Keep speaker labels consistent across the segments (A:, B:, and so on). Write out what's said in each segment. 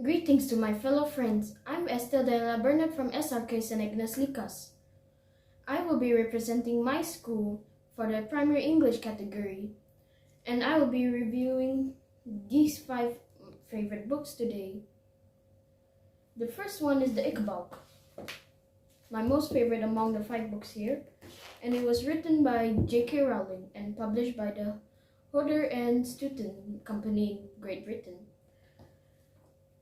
A: Greetings to my fellow friends. I'm Estelle Daniella from SRK St. Agnes Likas. I will be representing my school for the primary English category, and I will be reviewing these 5 favorite books today. The first one is The Ichabod, my most favorite among the 5 books here, and it was written by J.K. Rowling and published by the Hodder and Stoughton Company in Great Britain.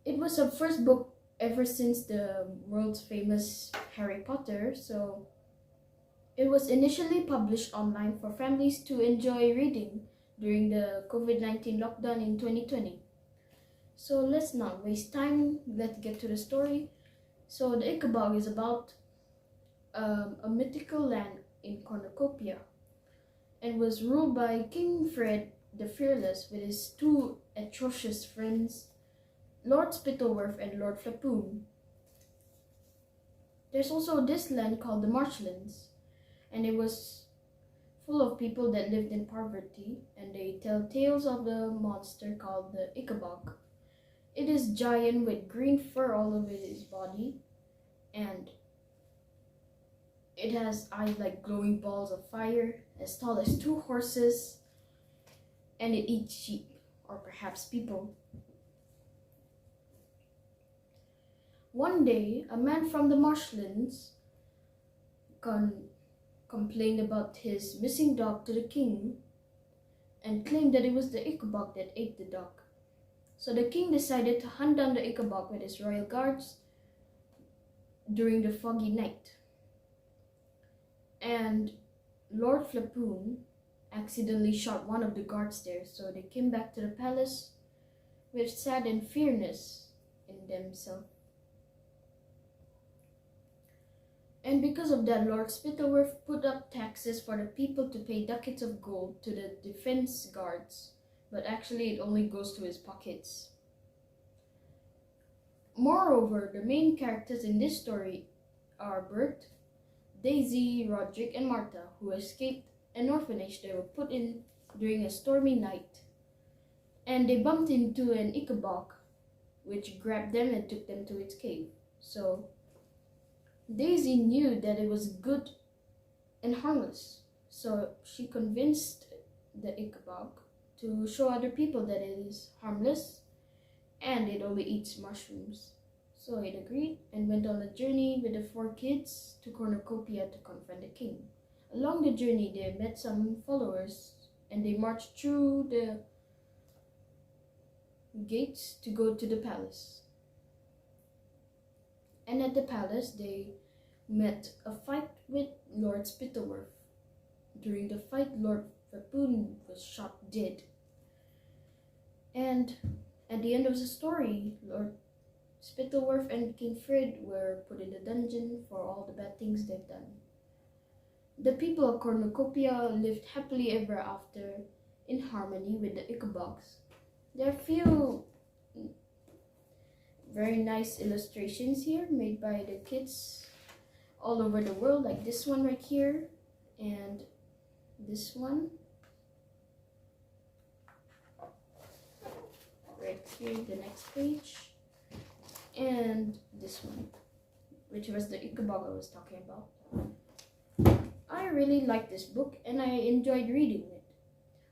A: It was the first book ever since the world's famous Harry Potter, so it was initially published online for families to enjoy reading during the COVID-19 lockdown in 2020. So let's not waste time, let's get to the story. So the Ichabod is about a mythical land in Cornucopia and was ruled by King Fred the Fearless with his 2 atrocious friends, Lord Spittleworth and Lord Flapoon. There's also this land called the Marshlands, and it was full of people that lived in poverty, and they tell tales of the monster called the Ichabod. It is giant with green fur all over its body, and it has eyes like glowing balls of fire, as tall as 2 horses, and it eats sheep, or perhaps people. One day, a man from the marshlands complained about his missing dog to the king and claimed that it was the Ichabod that ate the dog. So the king decided to hunt down the Ichabod with his royal guards during the foggy night. And Lord Flapoon accidentally shot one of the guards there, so they came back to the palace with sad and fearness in themselves. And because of that, Lord Spittleworth put up taxes for the people to pay ducats of gold to the defense guards, but actually it only goes to his pockets. Moreover, the main characters in this story are Bert, Daisy, Roderick, and Martha, who escaped an orphanage they were put in during a stormy night. And they bumped into an Ichabod, which grabbed them and took them to its cave. So Daisy knew that it was good and harmless, so she convinced the Ichabod to show other people that it is harmless and it only eats mushrooms. So it agreed and went on a journey with the 4 kids to Cornucopia to confront the king. Along the journey, they met some followers and they marched through the gates to go to the palace. And at the palace, they met a fight with Lord Spittleworth. During the fight, Lord Flapoon was shot dead. And at the end of the story, Lord Spittleworth and King Fred were put in the dungeon for all the bad things they've done. The people of Cornucopia lived happily ever after in harmony with the Ichabods. There are few very nice illustrations here made by the kids all over the world, like this one right here and this one right here, the next page, and this one, which was the Ichabod I was talking about. I really like this book and I enjoyed reading it.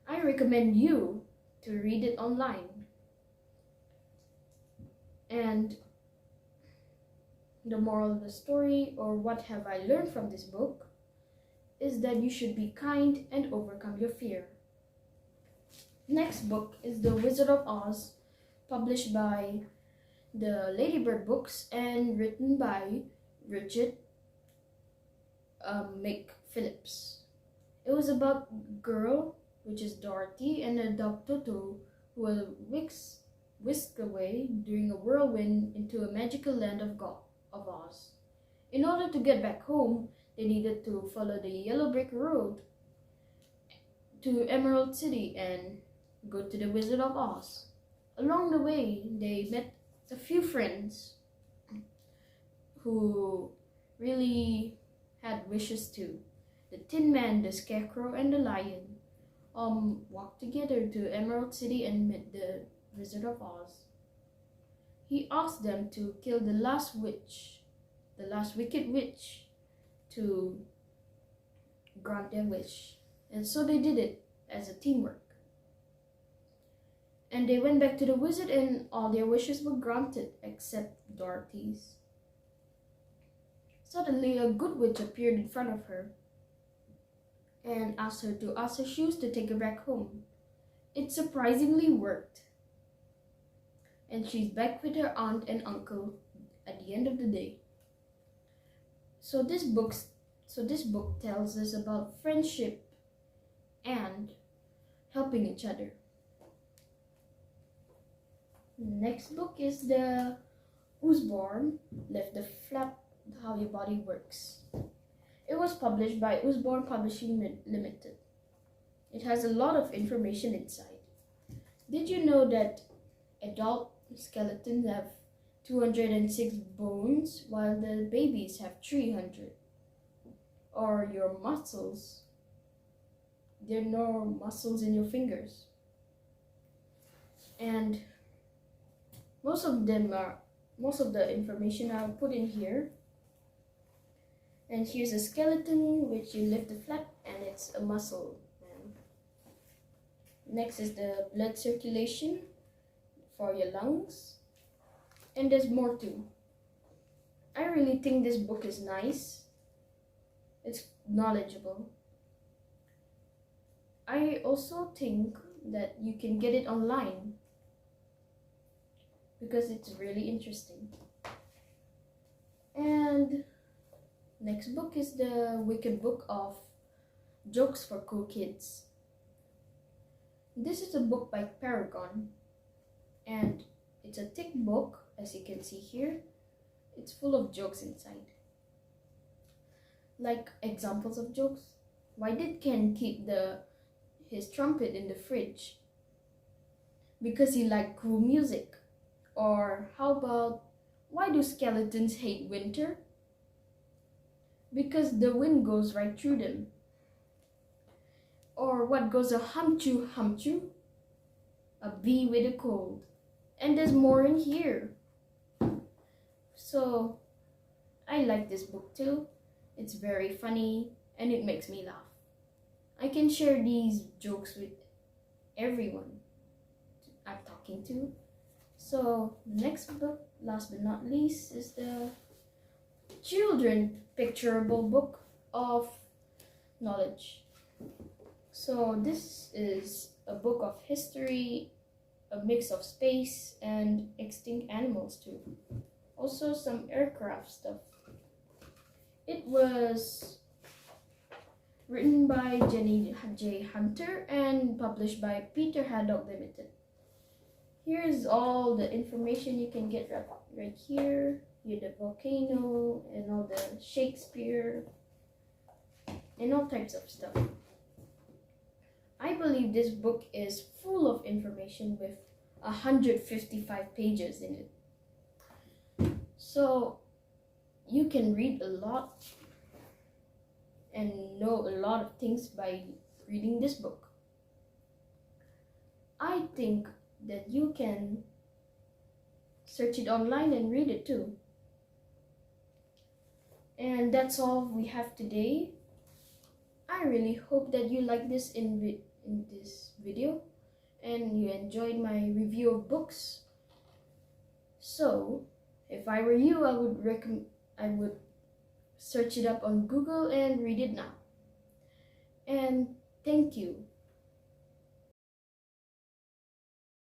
A: I recommend you to read it online. And the moral of the story, or what have I learned from this book, is that you should be kind and overcome your fear. Next book is The Wizard of Oz, published by the Ladybird Books and written by Richard McPhillips. It was about a girl, which is Dorothy, and a dog Toto, who will whisked away during a whirlwind into a magical land of Oz. In order to get back home, they needed to follow the yellow brick road to Emerald City and go to the Wizard of Oz. Along the way, they met a few friends who really had wishes too. The Tin Man, the Scarecrow, and the Lion walked together to Emerald City and met the Wizard of Oz. he asked them to kill the last wicked witch, to grant their wish. And so they did it as a teamwork. And they went back to the wizard and all their wishes were granted except Dorothy's. Suddenly a good witch appeared in front of her and asked her to ask her shoes to take her back home. It surprisingly worked. And she's back with her aunt and uncle at the end of the day. So this book tells us about friendship and helping each other. Next book is the Usborne Lift the Flap, How Your Body Works. It was published by Usborne Publishing Limited. It has a lot of information inside. Did you know that adult skeletons have 206 bones while the babies have 300? Or your muscles, there are no muscles in your fingers. And most of the information I'll put in here. And here's a skeleton which you lift the flap and it's a muscle. Next is the blood circulation for your lungs. And there's more too. I really think this book is nice. It's knowledgeable. I also think that you can get it online because it's really interesting. And next book is the Wicked Book of Jokes for Cool Kids. This is a book by Paragon, and it's a thick book, as you can see here. It's full of jokes inside. Like examples of jokes. Why did Ken keep his trumpet in the fridge? Because he liked cool music. Or how about, why do skeletons hate winter? Because the wind goes right through them. Or what goes a humchoo humchoo? A bee with a cold. And there's more in here. So I like this book too. It's very funny and it makes me laugh. I can share these jokes with everyone I'm talking to. So next book, last but not least, is the Children Picturable Book of Knowledge. So this is a book of history, a mix of space and extinct animals too. Also some aircraft stuff. It was written by Jenny J. Hunter and published by Peter Haddock Limited. Here's all the information you can get right here. Here the volcano and all the Shakespeare and all types of stuff. I believe this book is full of information with 155 pages in it. So you can read a lot and know a lot of things by reading this book. I think that you can search it online and read it too. And that's all we have today. I really hope that you like this in this video and you enjoyed my review of books. So if I were you, I would search it up on Google and read it now. And thank you.